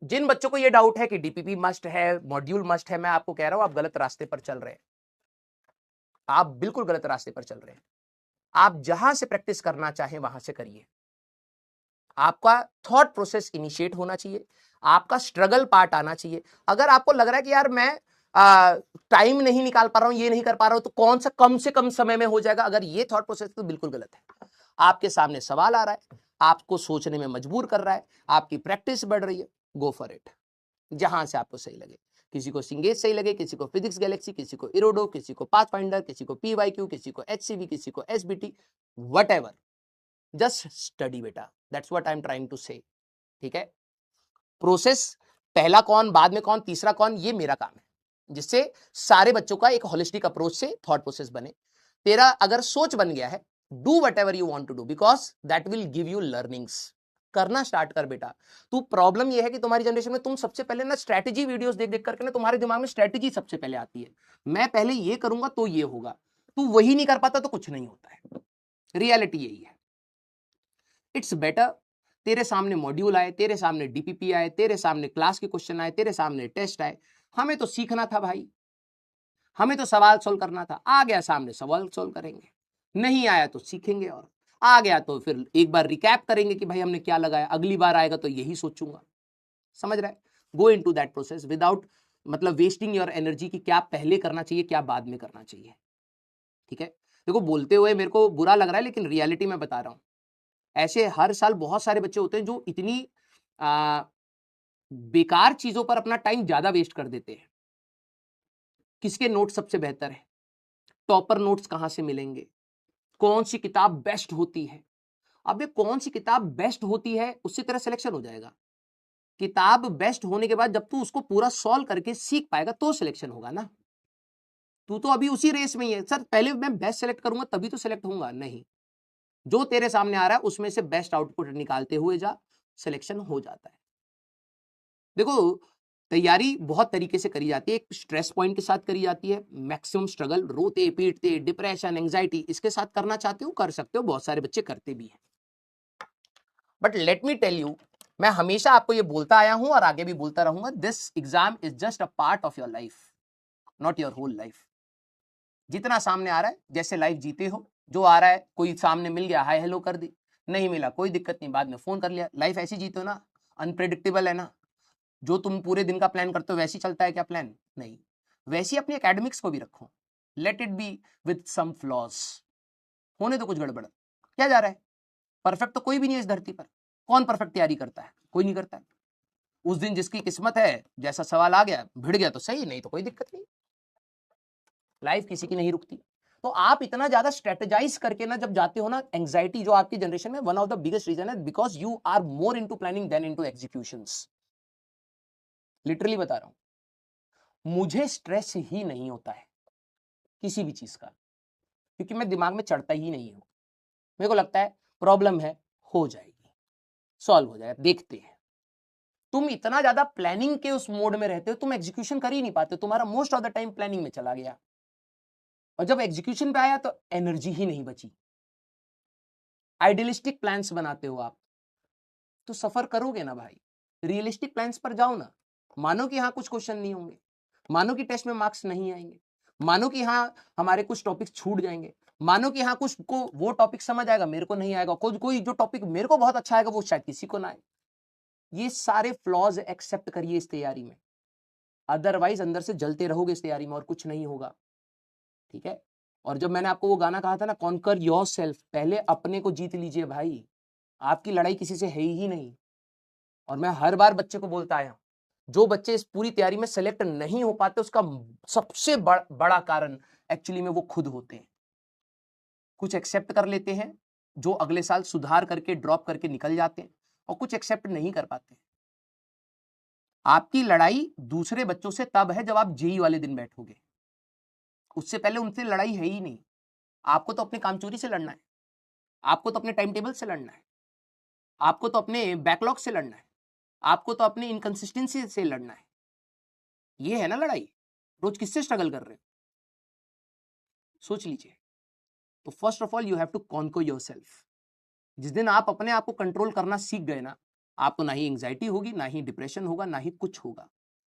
जिन बच्चों को ये डाउट है कि डीपीपी मस्ट है, मॉड्यूल मस्ट है, मैं आपको कह रहा हूं आप गलत रास्ते पर चल रहे हैं। आप बिल्कुल गलत रास्ते पर चल रहे हैं। आप जहां से प्रैक्टिस करना चाहें वहां से करिए। आपका थॉट प्रोसेस इनिशिएट होना चाहिए, आपका स्ट्रगल पार्ट आना चाहिए। अगर आपको लग रहा है कि यार मैं टाइम नहीं निकाल पा रहा हूं, ये नहीं कर पा रहा हूं, तो कौन सा कम से कम समय में हो जाएगा, अगर ये थॉट प्रोसेस तो बिल्कुल गलत है। आपके सामने सवाल आ रहा है, आपको सोचने में मजबूर कर रहा है, आपकी प्रैक्टिस बढ़ रही है, गो फॉर इट, जहां से आपको सही लगे। किसी को सिंगेज सही लगे, किसी को फिजिक्स गैलेक्सी, किसी को इरोडो, किसी को पाथफाइंडर, किसी को पीवाईक्यू, किसी को एचसीवी, किसी को एसबीटी, व्हाटएवर, जस्ट स्टडी बेटा, that's what I am trying to say. ठीक है, प्रोसेस पहला कौन, बाद में कौन, तीसरा कौन, ये मेरा काम है, जिससे सारे बच्चों का एक होलिस्टिक अप्रोच से थॉट प्रोसेस बने। तेरा अगर सोच बन गया है, do whatever you want to do, because that will give you learnings. करना स्टार्ट कर बेटा। तू प्रॉब्लम यह है कि तुम्हारी जनरेशन में तुम सबसे पहले ना स्ट्रेटेजी वीडियोस देख देख करके ना तुम्हारे दिमाग में स्ट्रेटेजी सबसे पहले आती है, मैं पहले ये करूंगा तो ये होगा। तू वही नहीं कर पाता तो कुछ नहीं होता है। रियलिटी यही है। इट्स बेटर तेरे सामने मॉड्यूल आए, तेरे सामने डीपीपी आए, तेरे सामने क्लास के क्वेश्चन आए, तेरे सामने टेस्ट आए, हमें तो सीखना था भाई, हमें तो सवाल सोल्व करना था। आ गया सामने, सवाल सोल्व करेंगे, नहीं आया तो सीखेंगे, और आ गया तो फिर एक बार रिकैप करेंगे कि भाई हमने क्या लगाया, अगली बार आएगा तो यही सोचूंगा। समझ रहा है? गो इन टू दैट प्रोसेस विदाउट मतलब वेस्टिंग योर एनर्जी की क्या पहले करना चाहिए क्या बाद में करना चाहिए। ठीक है, देखो बोलते हुए मेरे को बुरा लग रहा है, लेकिन रियलिटी में बता रहा हूं। ऐसे हर साल बहुत सारे बच्चे होते हैं जो इतनी बेकार चीजों पर अपना टाइम ज्यादा वेस्ट कर देते हैं। किसके नोट सबसे बेहतर है, टॉपर नोट्स कहां से मिलेंगे, कौन सी किताब बेस्ट होती है। अब ये कौन सी किताब बेस्ट होती है उससे तेरा सिलेक्शन हो जाएगा। किताब बेस्ट होने के बाद जब तू उसको पूरा सॉल्व करके सीख पाएगा तो सिलेक्शन होगा ना। तू तो अभी उसी रेस में ही है, सर पहले मैं बेस्ट सेलेक्ट करूंगा तभी तो सिलेक्ट होऊंगा, नहीं। जो तेरे सामने आ रहा है उसमें से बेस्ट आउटपुट निकालते हुए जा, सिलेक्शन हो जाता है। देखो तैयारी बहुत तरीके से करी जाती है, एक स्ट्रेस पॉइंट के साथ करी जाती है, मैक्सिमम स्ट्रगल, रोते पीटते, डिप्रेशन, एंजाइटी, इसके साथ करना चाहते हो कर सकते हो, बहुत सारे बच्चे करते भी हैं। But let me tell you, मैं हमेशा आपको ये बोलता आया हूं और आगे भी बोलता रहूंगा, this exam is just a part of your life, not your whole life. जितना सामने आ रहा है, जैसे लाइफ जीते हो, जो आ रहा है, कोई सामने मिल गया हाय हेलो कर दी, नहीं मिला कोई दिक्कत नहीं, बाद में फोन कर लिया, लाइफ ऐसी जीते हो ना, अनप्रेडिक्टेबल है ना। जो तुम पूरे दिन का प्लान करते हो वैसे ही चलता है क्या प्लान, नहीं। वैसे ही अपनी एकेडमिक्स को भी रखो, let it be with some flaws, होने तो कुछ गड़बड़, क्या जा रहा है, परफेक्ट तो कोई भी नहीं है इस धरती पर। कौन परफेक्ट तैयारी करता है, कोई नहीं करता है। उस दिन जिसकी किस्मत है, जैसा सवाल आ गया भिड़ गया तो सही, नहीं तो कोई दिक्कत नहीं। लाइफ किसी की नहीं रुकती। तो आप इतना ज्यादा स्ट्रेटेजाइज करके ना जब जाते हो ना, एंजाइटी जो आपकी जनरेशन में one of the biggest reason है, because you are more into planning than into executions. Literally बता रहा हूं, मुझे स्ट्रेस ही नहीं होता है किसी भी चीज का, क्योंकि मैं दिमाग में चढ़ता ही नहीं हूं। मेरे को लगता है प्रॉब्लम है, हो जाएगी, सॉल्व हो जाएगा, देखते हैं। तुम इतना ज्यादा प्लानिंग के उस मोड में रहते हो, तुम एग्जीक्यूशन कर ही नहीं पाते, तुम्हारा most of the time planning में चला गया, और जब एग्जीक्यूशन पे आया तो एनर्जी ही नहीं बची। आइडियलिस्टिक प्लान्स बनाते हो आप, तो सफर करोगे ना भाई। रियलिस्टिक प्लान्स पर जाओ ना, मानो कि हाँ कुछ क्वेश्चन नहीं होंगे, मानो कि टेस्ट में मार्क्स नहीं आएंगे, मानो कि हाँ हमारे कुछ टॉपिक छूट जाएंगे, मानो कि हाँ कुछ को वो टॉपिक समझ आएगा मेरे को नहीं आएगा, कोई जो टॉपिक मेरे को बहुत अच्छा आएगा वो शायद किसी को ना आए। ये सारे फ्लॉज एक्सेप्ट करिए इस तैयारी में, अदरवाइज अंदर से जलते रहोगे इस तैयारी में और कुछ नहीं होगा। ठीक है, और जब मैंने आपको वो गाना कहा था ना, कॉन्कर योर सेल्फ, पहले अपने को जीत लीजिए भाई, आपकी लड़ाई किसी से है ही नहीं। और मैं हर बार बच्चे को बोलता आया, जो बच्चे इस पूरी तैयारी में सेलेक्ट नहीं हो पाते उसका सबसे बड़ा कारण एक्चुअली में वो खुद होते हैं। कुछ एक्सेप्ट कर लेते हैं जो अगले साल सुधार करके ड्रॉप करके निकल जाते हैं, और कुछ एक्सेप्ट नहीं कर पाते। आपकी लड़ाई दूसरे बच्चों से तब है जब आप जेई वाले दिन बैठोगे, उससे पहले उनसे लड़ाई है ही नहीं। आपको तो अपने कामचोरी से लड़ना है, आपको तो अपने टाइम टेबल से लड़ना है, आपको तो अपने बैकलॉग से लड़ना है, आपको तो अपने इनकंसिस्टेंसी से लड़ना है। ये है ना लड़ाई। रोज किससे स्ट्रगल कर रहे हो, सोच लीजिए। तो first of all you have to conquer yourself. जिस दिन आप अपने आप को कंट्रोल करना सीख गए ना, आपको ना ही एंजाइटी होगी, ना ही डिप्रेशन होगा, ना ही कुछ होगा,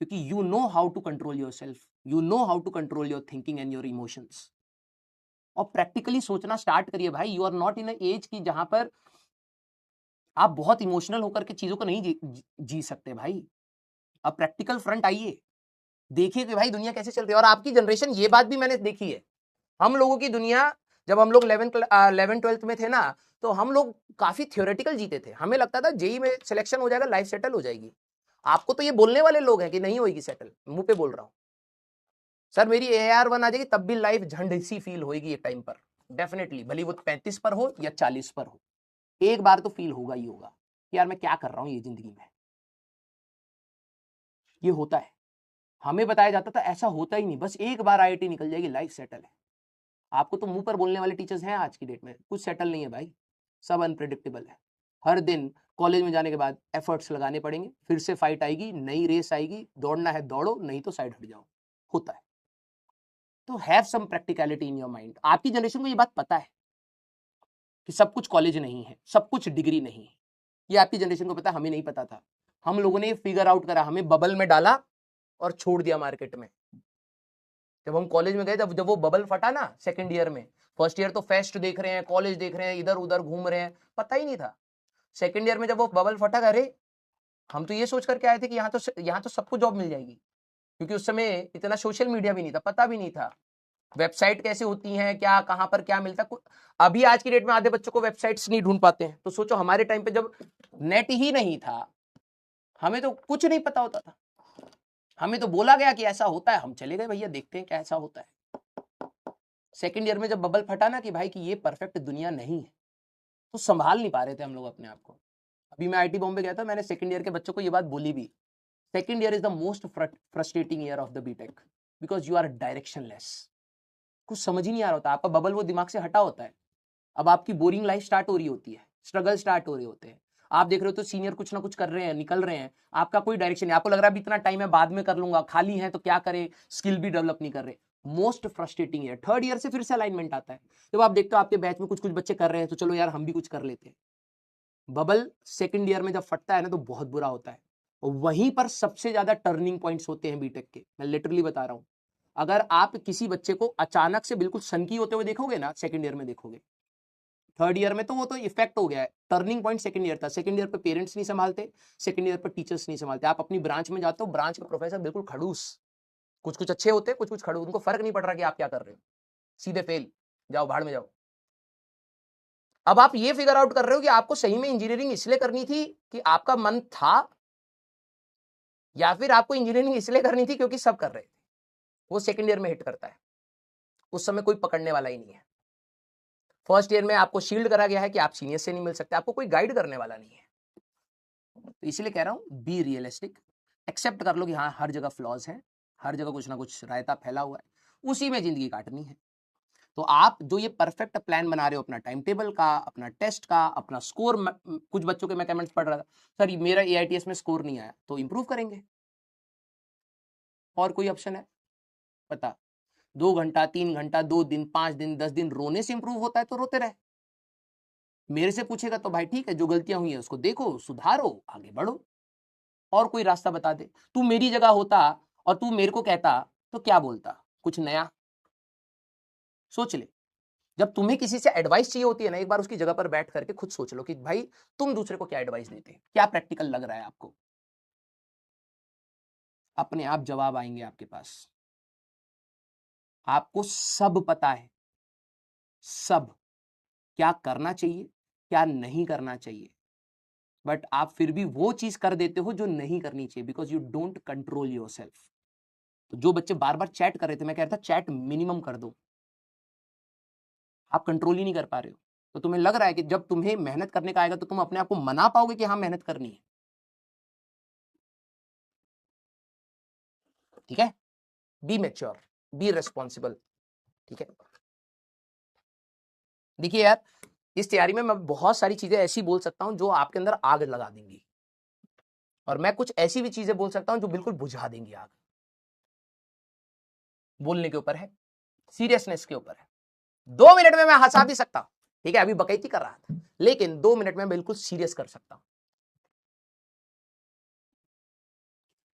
क्योंकि you know how to control your self, you know how to control your thinking and your emotions. और प्रैक्टिकली सोचना स्टार्ट करिए भाई। You are not in age की जहां पर आप बहुत इमोशनल होकर के चीजों को नहीं जी सकते भाई। अब प्रैक्टिकल फ्रंट आइए, देखिए कि भाई दुनिया कैसे चल रही है। और आपकी जनरेशन, ये बात भी मैंने देखी है, हम लोगों की दुनिया, जब हम लोग 11th-12th में थे ना, तो हम लोग काफी थ्योरेटिकल जीते थे। हमें लगता था जेई में सिलेक्शन हो जाएगा, लाइफ सेटल हो जाएगी। आपको तो ये बोलने वाले लोग हैं कि नहीं होगी सेटल, मुंह पे बोल रहा हूं। सर मेरी AR1 आ जाएगी तब भी लाइफ झंड सी फील होगी एक टाइम पर, डेफिनेटली, भले वो 35 पर हो या 40 पर हो, एक बार तो फील होगा ही होगा कि यार मैं क्या कर रहा हूं ये जिंदगी में। ये होता है, हमें बताया जाता था, ऐसा होता ही नहीं, बस एक बार IIT निकल जाएगी लाइफ सेटल है। आपको तो मुंह पर बोलने वाले टीचर्स हैं आज की डेट में, कुछ सेटल नहीं है भाई, सब अनप्रेडिक्टेबल है। हर दिन कॉलेज में जाने के बाद एफर्ट्स लगाने पड़ेंगे, फिर से फाइट आएगी, नई रेस आएगी, दौड़ना है दौड़ो, नहीं तो साइड हट जाओ, होता है। तो have some practicality in your mind. आपकी जनरेशन को ये बात पता है कि सब कुछ कॉलेज नहीं है, सब कुछ डिग्री नहीं है, ये आपकी जनरेशन को पता है, हमें नहीं पता था। हम लोगों ने फिगर आउट करा, हमें बबल में डाला और छोड़ दिया मार्केट में। जब हम कॉलेज में गए, जब वो बबल फटा ना सेकंड ईयर में, फर्स्ट ईयर तो फेस्ट देख रहे हैं, कॉलेज देख रहे हैं, इधर उधर घूम रहे हैं, पता ही नहीं था। सेकंड ईयर में जब वो बबल फटा, अरे हम तो ये सोच करके आए थे कि यहाँ तो सबको जॉब मिल जाएगी, क्योंकि उस समय इतना सोशल मीडिया भी नहीं था, पता भी नहीं था वेबसाइट कैसे होती हैं, क्या कहां पर क्या मिलता। अभी आज की डेट में आधे बच्चों को वेबसाइट्स नहीं ढूंढ पाते हैं, तो सोचो हमारे टाइम पे जब नेट ही नहीं था, हमें तो कुछ नहीं पता होता था। हमें तो बोला गया कि ऐसा होता है, हम चले गए भैया देखते हैं क्या ऐसा होता है। सेकंड ईयर में जब बबल फटा ना कि भाई कि ये परफेक्ट दुनिया नहीं है, तो संभाल नहीं पा रहे थे हम लोग अपने आप को। अभी मैं IIT बॉम्बे गया था, मैंने सेकंड ईयर के बच्चों को ये बात बोली भी, second year is the most frustrating year of the BTech, because you are directionless. कुछ समझ ही नहीं आ रहा होता, आपका बबल वो दिमाग से हटा होता है। अब आपकी बोरिंग लाइफ स्टार्ट हो रही होती है, स्ट्रगल स्टार्ट हो रहे होते हैं। आप देख रहे हो तो सीनियर कुछ ना कुछ कर रहे हैं, निकल रहे हैं, आपका कोई डायरेक्शन नहीं, आपको लग रहा है अभी इतना टाइम है बाद में कर लूंगा, खाली है तो क्या करे, स्किल भी डेवलप नहीं कर रहे। मोस्ट फ्रस्ट्रेटिंग है। थर्ड ईयर से फिर से अलाइनमेंट आता है, जब आप देखते हो आपके बैच में कुछ कुछ बच्चे कर रहे हैं, तो चलो यार हम भी कुछ कर लेते हैं। बबल सेकंड ईयर में जब फटता है ना, तो बहुत बुरा होता है, और वहीं पर सबसे ज्यादा टर्निंग पॉइंट्स होते हैं बीटेक के, मैं लिटरली बता रहा हूं। अगर आप किसी बच्चे को अचानक से बिल्कुल सनकी होते हुए देखोगे ना, सेकंड ईयर में देखोगे, थर्ड ईयर में तो वो तो इफेक्ट हो गया है। टर्निंग पॉइंट सेकंड ईयर था, सेकंड ईयर पे पेरेंट्स नहीं संभालते, सेकंड ईयर पे टीचर्स नहीं संभालते। आप अपनी ब्रांच में जाते हो, ब्रांच का प्रोफेसर बिल्कुल खड़ूस, कुछ कुछ अच्छे होते हैं, कुछ कुछ खड़ूस, उनको फर्क नहीं पड़ रहा कि आप क्या कर रहे हो, सीधे फेल, जाओ भाड़ में जाओ। अब आप ये फिगर आउट कर रहे हो कि आपको सही में इंजीनियरिंग इसलिए करनी थी कि आपका मन था, या फिर आपको इंजीनियरिंग इसलिए करनी थी क्योंकि सब कर रहे थे। वो सेकंड ईयर में हिट करता है, उस समय कोई पकड़ने वाला ही नहीं है। फर्स्ट ईयर में आपको शील्ड करा गया है कि आप सीनियर से नहीं मिल सकते, आपको कोई गाइड करने वाला नहीं है। तो इसलिए कह रहा हूं, बी रियलिस्टिक, एक्सेप्ट कर लो कि हाँ हर जगह फ्लॉज है, हर जगह कुछ ना कुछ रायता फैला हुआ है, उसी में जिंदगी काटनी है। तो आप जो ये परफेक्ट प्लान बना रहे हो अपना टाइम टेबल का, अपना टेस्ट का, अपना स्कोर, कुछ बच्चों के मैं कमेंट्स पढ़ रहा था, सर मेरा AITS में स्कोर नहीं आया, तो इंप्रूव करेंगे। और कोई ऑप्शन है पता? 2 घंटा, 3 घंटा, 2 दिन, 5 दिन, 10 दिन रोने से इंप्रूव होता है तो रोते रहे। मेरे से पूछेगा तो भाई ठीक है, जो गलतियां हुई है उसको देखो, सुधारो, आगे बढ़ो, और कोई रास्ता बता दे। तू मेरी जगह होता और तू मेरे को कहता तो क्या बोलता, कुछ नया सोच ले। जब तुम्हें किसी से एडवाइस चाहिए होती है ना, एक बार उसकी जगह पर बैठ करके खुद सोच लो कि भाई तुम दूसरे को क्या एडवाइस देते, क्या प्रैक्टिकल लग रहा है आपको। अपने आप जवाब आएंगे आपके पास। आपको सब पता है, सब, क्या करना चाहिए, क्या नहीं करना चाहिए, बट आप फिर भी वो चीज कर देते हो जो नहीं करनी चाहिए, because you don't control your self. तो जो बच्चे बार बार चैट कर रहे थे, मैं कह रहा था चैट मिनिमम कर दो, आप कंट्रोल ही नहीं कर पा रहे हो। तो तुम्हें लग रहा है कि जब तुम्हें मेहनत करने का आएगा तो तुम अपने आप को मना पाओगे कि हाँ मेहनत करनी है। ठीक है, बी मैच्योर, बी रेस्पॉन्सिबल। ठीक है, देखिए यार, इस तैयारी में मैं बहुत सारी चीजें ऐसी बोल सकता हूं जो आपके अंदर आग लगा देंगी, और मैं कुछ ऐसी भी चीजें बोल सकता हूं जो बिल्कुल बुझा देंगी आग। बोलने के ऊपर है, सीरियसनेस के ऊपर है। 2 मिनट में मैं हंसा भी सकता हूं, ठीक है, अभी बकैती कर रहा था, लेकिन 2 मिनट में बिल्कुल सीरियस कर सकता हूं।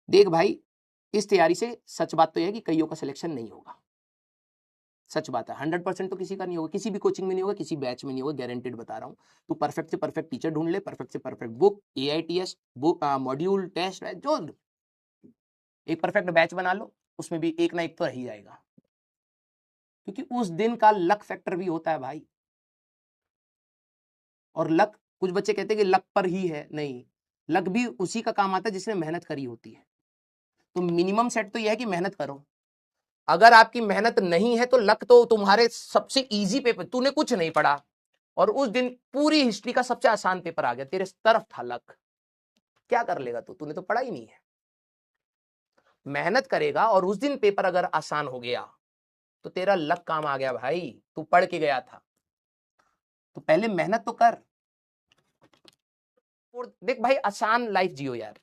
देख भाई, इस तैयारी से सच बात तो यह है कि कईयों का सिलेक्शन नहीं होगा, सच बात है। 100% तो किसी का नहीं होगा, किसी भी कोचिंग में नहीं होगा, किसी बैच में नहीं होगा, गारंटेड बता रहा हूँ। तू परफेक्ट से परफेक्ट टीचर ढूंढ ले, परफेक्ट से perfect book, AITS book, module test, जो एक परफेक्ट बैच बना लो, उसमें भी एक ना एक तो रह ही जाएगा, क्योंकि उस दिन का लक फैक्टर भी होता है भाई। और लक, कुछ बच्चे कहते हैं कि लक पर ही है, नहीं, लक भी उसी का काम आता है जिसने मेहनत करी होती है। तो मिनिमम सेट तो यह है कि मेहनत करो। अगर आपकी मेहनत नहीं है तो लक तो तुम्हारे सबसे इजी पेपर, तूने कुछ नहीं पढ़ा और उस दिन पूरी हिस्ट्री का सबसे आसान पेपर आ गया, तेरे तरफ था लक, क्या कर लेगा तू? तूने तो पढ़ा ही नहीं है। मेहनत करेगा और उस दिन पेपर अगर आसान हो गया तो तेरा लक काम आ गया भाई, तू पढ़ के गया था। तो पहले मेहनत तो कर। और देख भाई, आसान लाइफ जियो यार,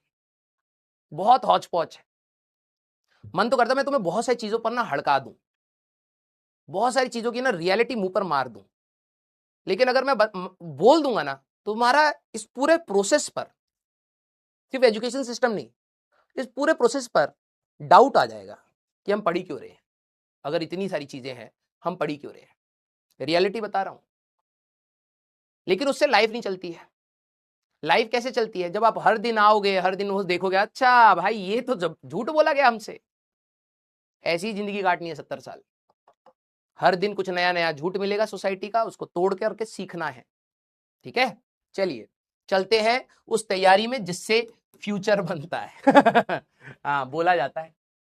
बहुत हौच पौच है। मन तो करता मैं तुम्हें बहुत सारी चीजों पर ना हड़का दूं, बहुत सारी चीजों की ना रियलिटी मुंह पर मार दूं, लेकिन अगर मैं बोल दूंगा ना, तुम्हारा इस पूरे प्रोसेस पर, सिर्फ एजुकेशन सिस्टम नहीं, इस पूरे प्रोसेस पर डाउट आ जाएगा कि हम पढ़ी क्यों रहे हैं। अगर इतनी सारी चीजें हैं, हम पढ़ी क्यों रहे हैं? रियलिटी बता रहा हूं। लेकिन उससे लाइफ नहीं चलती है। लाइफ कैसे चलती है? जब आप हर दिन आओगे, हर दिन वो देखोगे, अच्छा भाई ये तो जब झूठ बोला गया हमसे। ऐसी जिंदगी काटनी है 70 साल। हर दिन कुछ नया नया झूठ मिलेगा सोसाइटी का, उसको तोड़ करके सीखना है। ठीक है, चलिए चलते हैं उस तैयारी में जिससे फ्यूचर बनता है। हाँ, बोला जाता है